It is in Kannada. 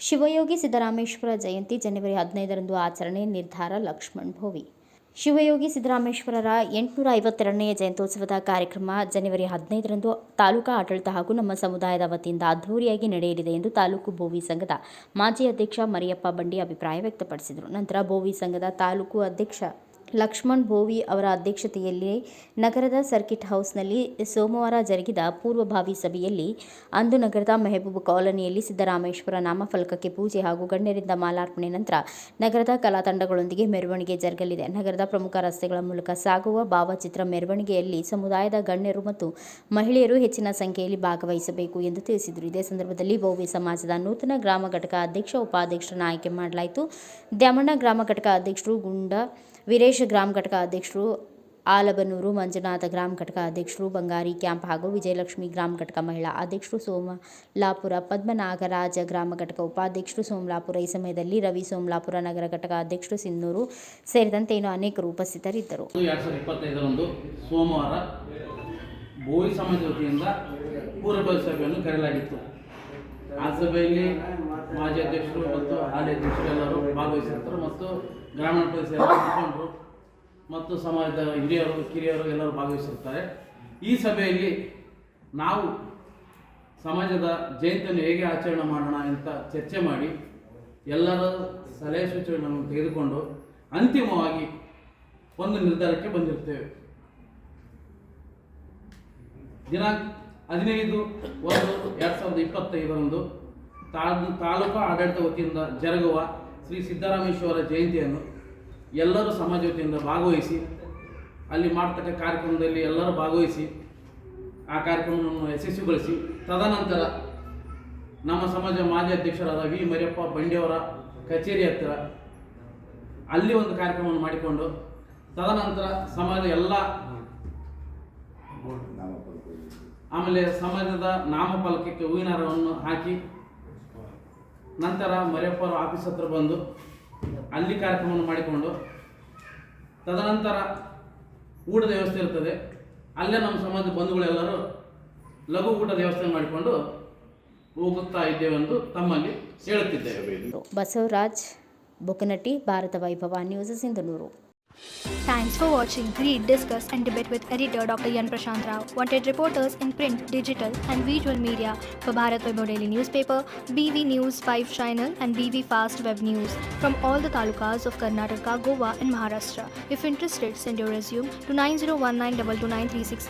ಶಿವಯೋಗಿ ಸಿದ್ದರಾಮೇಶ್ವರ ಜಯಂತಿ ಜನವರಿ 15ರಂದು ಆಚರಣೆ ನಿರ್ಧಾರ ಲಕ್ಷ್ಮಣ್ ಭೋವಿ. ಶಿವಯೋಗಿ ಸಿದ್ದರಾಮೇಶ್ವರರ 852ನೇ ಜಯಂತ್ಯೋತ್ಸವದ ಕಾರ್ಯಕ್ರಮ ಜನವರಿ 15ರಂದು ತಾಲೂಕಾ ಆಡಳಿತ ಹಾಗೂ ನಮ್ಮ ಸಮುದಾಯದ ವತಿಯಿಂದ ಅದ್ಧೂರಿಯಾಗಿ ನಡೆಯಲಿದೆ ಎಂದು ತಾಲೂಕು ಬೋವಿ ಸಂಘದ ಮಾಜಿ ಅಧ್ಯಕ್ಷ ಮರಿಯಪ್ಪ ಬಂಡಿ ಅಭಿಪ್ರಾಯ ವ್ಯಕ್ತಪಡಿಸಿದರು. ನಂತರ ಬೋವಿ ಸಂಘದ ತಾಲೂಕು ಅಧ್ಯಕ್ಷ ಲಕ್ಷ್ಮಣ್ ಭೋವಿ ಅವರ ಅಧ್ಯಕ್ಷತೆಯಲ್ಲಿ ನಗರದ ಸರ್ಕಿಟ್ ಹೌಸ್ನಲ್ಲಿ ಸೋಮವಾರ ಜರುಗಿದ ಪೂರ್ವಭಾವಿ ಸಭೆಯಲ್ಲಿ ಅಂದು ನಗರದ ಮೆಹಬೂಬ್ ಕಾಲೋನಿಯಲ್ಲಿ ಸಿದ್ದರಾಮೇಶ್ವರ ನಾಮಫಲಕಕ್ಕೆ ಪೂಜೆ ಹಾಗೂ ಗಣ್ಯರಿಂದ ಮಾಲಾರ್ಪಣೆ ನಂತರ ನಗರದ ಕಲಾ ತಂಡಗಳೊಂದಿಗೆ ಮೆರವಣಿಗೆ ಜರುಗಲಿದೆ. ನಗರದ ಪ್ರಮುಖ ರಸ್ತೆಗಳ ಮೂಲಕ ಸಾಗುವ ಭಾವಚಿತ್ರ ಮೆರವಣಿಗೆಯಲ್ಲಿ ಸಮುದಾಯದ ಗಣ್ಯರು ಮತ್ತು ಮಹಿಳೆಯರು ಹೆಚ್ಚಿನ ಸಂಖ್ಯೆಯಲ್ಲಿ ಭಾಗವಹಿಸಬೇಕು ಎಂದು ತಿಳಿಸಿದರು. ಇದೇ ಸಂದರ್ಭದಲ್ಲಿ ಬೋವಿ ಸಮಾಜದ ನೂತನ ಗ್ರಾಮ ಘಟಕ ಅಧ್ಯಕ್ಷ, ಉಪಾಧ್ಯಕ್ಷರನ್ನು ಆಯ್ಕೆ ಮಾಡಲಾಯಿತು. ದ್ಯಾಮಣ್ಣ ಗ್ರಾಮ ಘಟಕ ಅಧ್ಯಕ್ಷರು, ಗುಂಡ ವೀರೇಶ್ ಗ್ರಾಮ ಘಟಕ ಅಧ್ಯಕ್ಷರು, ಆಲಬನೂರು ಮಂಜುನಾಥ ಗ್ರಾಮ ಘಟಕ ಅಧ್ಯಕ್ಷರು, ಬಂಗಾರಿ ಕ್ಯಾಂಪ್ ಹಾಗೂ ವಿಜಯಲಕ್ಷ್ಮಿ ಗ್ರಾಮ ಘಟಕ ಮಹಿಳಾ ಅಧ್ಯಕ್ಷರು, ಸೋಮಲಾಪುರ ಪದ್ಮನಾಗರಾಜ ಗ್ರಾಮ ಘಟಕ ಉಪಾಧ್ಯಕ್ಷರು, ಸೋಮಲಾಪುರ. ಈ ಸಮಯದಲ್ಲಿ ರವಿ ಸೋಮಲಾಪುರ ನಗರ ಘಟಕ ಅಧ್ಯಕ್ಷರು, ಸಿನ್ನೂರು ಸೇರಿದಂತೆ ಇನ್ನೂ ಅನೇಕರು ಉಪಸ್ಥಿತರಿದ್ದರು. 2025 ಸೋಮವಾರ ಬೋವಿ ಸಮಾಜ ವತಿಯಿಂದ ಪೂರ್ವಭಾವಿ ಸಭೆಯನ್ನು ಕರೆಯಲಾಗಿತ್ತು. ಆ ಸಭೆಯಲ್ಲಿ ಮಾಜಿ ಅಧ್ಯಕ್ಷರು ಮತ್ತು ಹಾಲಿ ಅಧ್ಯಕ್ಷರು ಎಲ್ಲರೂ ಭಾಗವಹಿಸಿರ್ತಾರೆ ಮತ್ತು ಗ್ರಾಮೀಣ ಪರಿಸರ ಮುಖಂಡರು ಮತ್ತು ಸಮಾಜದ ಹಿರಿಯರು ಕಿರಿಯರು ಎಲ್ಲರೂ ಭಾಗವಹಿಸಿರ್ತಾರೆ. ಈ ಸಭೆಯಲ್ಲಿ ನಾವು ಸಮಾಜದ ಜಯಂತಿಯನ್ನು ಹೇಗೆ ಆಚರಣೆ ಮಾಡೋಣ ಅಂತ ಚರ್ಚೆ ಮಾಡಿ ಎಲ್ಲರ ಸಲಹೆ ಸೂಚನೆಗಳನ್ನು ತೆಗೆದುಕೊಂಡು ಅಂತಿಮವಾಗಿ ಒಂದು ನಿರ್ಧಾರಕ್ಕೆ ಬಂದಿರ್ತೇವೆ. ದಿನಾಂಕ 15/1/2025 ತಾಲೂಕಾ ಆಡಳಿತ ವತಿಯಿಂದ ಜರುಗುವ ಶ್ರೀ ಸಿದ್ದರಾಮೇಶ್ವರ ಜಯಂತಿಯನ್ನು ಎಲ್ಲರೂ ಸಮಾಜ ವತಿಯಿಂದ ಭಾಗವಹಿಸಿ ಅಲ್ಲಿ ಮಾಡ್ತಕ್ಕ ಕಾರ್ಯಕ್ರಮದಲ್ಲಿ ಎಲ್ಲರೂ ಭಾಗವಹಿಸಿ ಆ ಕಾರ್ಯಕ್ರಮವನ್ನು ಯಶಸ್ವಿಗೊಳಿಸಿ ತದನಂತರ ನಮ್ಮ ಸಮಾಜ ಮಾಜಿ ಅಧ್ಯಕ್ಷರಾದ ವಿ ಮರಿಯಪ್ಪ ಬಂಡಿಯವರ ಕಚೇರಿ ಹತ್ತಿರ ಅಲ್ಲಿ ಒಂದು ಕಾರ್ಯಕ್ರಮವನ್ನು ಮಾಡಿಕೊಂಡು ತದನಂತರ ಸಮಾಜದ ಎಲ್ಲ ಆಮೇಲೆ ಸಮಾಜದ ನಾಮಫಲಕಕ್ಕೆ ಹೂವಿನ ಹಾರವನ್ನು ಹಾಕಿ ನಂತರ ಮರಿಯಪ್ಪ ಆಫೀಸ್ ಹತ್ರ ಬಂದು ಅಲ್ಲಿ ಕಾರ್ಯಕ್ರಮವನ್ನು ಮಾಡಿಕೊಂಡು ತದನಂತರ ಊಟದ ವ್ಯವಸ್ಥೆ ಇರ್ತದೆ. ಅಲ್ಲೇ ನಮ್ಮ ಸಮಾಜದ ಬಂಧುಗಳೆಲ್ಲರೂ ಲಘು ಊಟದ ವ್ಯವಸ್ಥೆ ಮಾಡಿಕೊಂಡು ಹೋಗುತ್ತಾ ಇದ್ದೇವೆ ಎಂದು ತಮ್ಮಲ್ಲಿ ಹೇಳುತ್ತಿದ್ದೇವೆ. ಬಸವರಾಜ್ ಬೊಕನಟ್ಟಿ, ಭಾರತ ವೈಭವ news, Sindhanur. Thanks for watching. Read, discuss and debate with editor Dr. Yan Prashant Rao. Wanted reporters in print, digital and visual media for Bharat Vaibhav Daily Newspaper, BV News 5 Channel and BV Fast Web News from all the talukas of Karnataka, Goa and Maharashtra. If interested, send your resume to 9019229369.